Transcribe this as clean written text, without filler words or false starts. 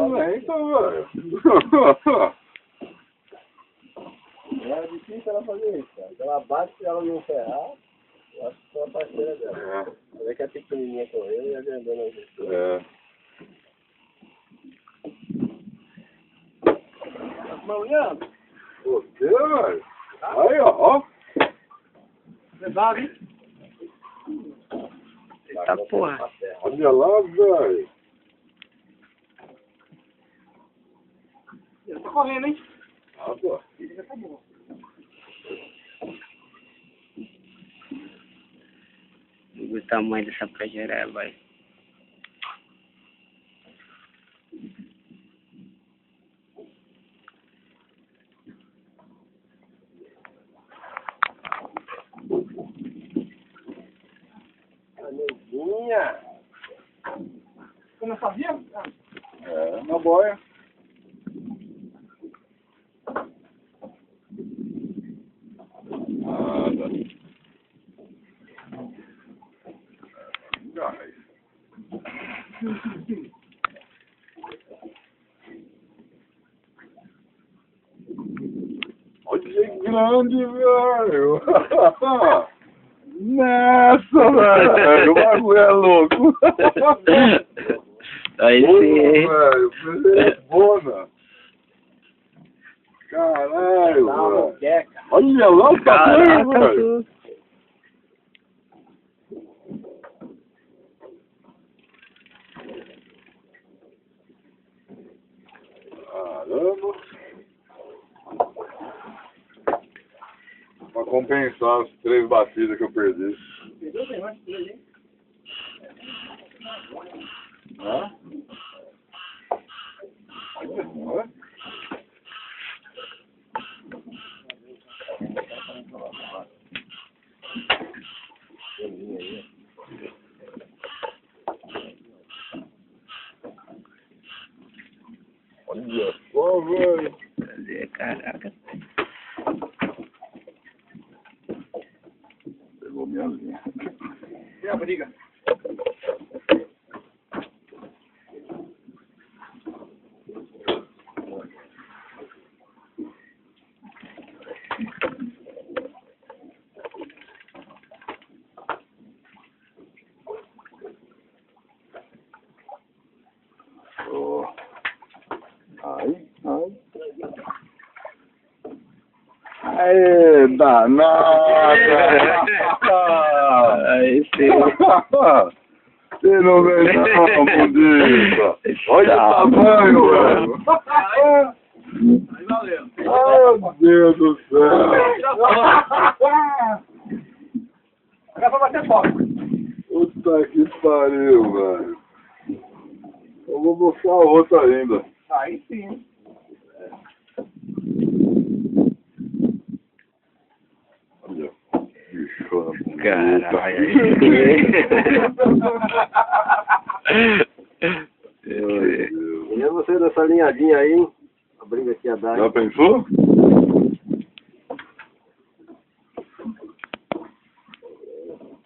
lento, velho. É difícil ela fazer isso, cara. Se ela bate, se ela não ferrar, eu acho que sou a parceira dela. Ela é que é pequenininha com ele e a grandona aqui. Tá molhando? Você, velho. Aí, ó. Pesado, hein? Eita porra. Olha lá, velho. Ele tá correndo, hein? Ah, pô. Ele já tá bom. O tamanho dessa pejeré, vai. A neguinha. Você não sabia? É, uma boia. Nada. Gás. Olha que grande, velho. Nessa, velho. O bagulho é louco. Aí sim, hein? Velho, é bona. Caralho, velho. Olha lá o tamanho, velho. Caramba. Pra compensar as 3 batidas que eu perdi. Perdeu bem mais que ele, hein? Hã? Olha. Olha só, velho. Cadê? Caraca. Pegou minha linha. E a briga? Oh. Ai. Aê, danada! Aí sim. Você não vê não, bonita. Olha o tamanho, velho. Aí valeu. Meu Deus do céu. Agora vai bater foto. Puta que pariu, velho. Eu vou buscar outra ainda. Aí sim. Olha, bichona bonita. Caralho, aí sim. E você dessa linhadinha aí, a briga que ia dar. Já pensou?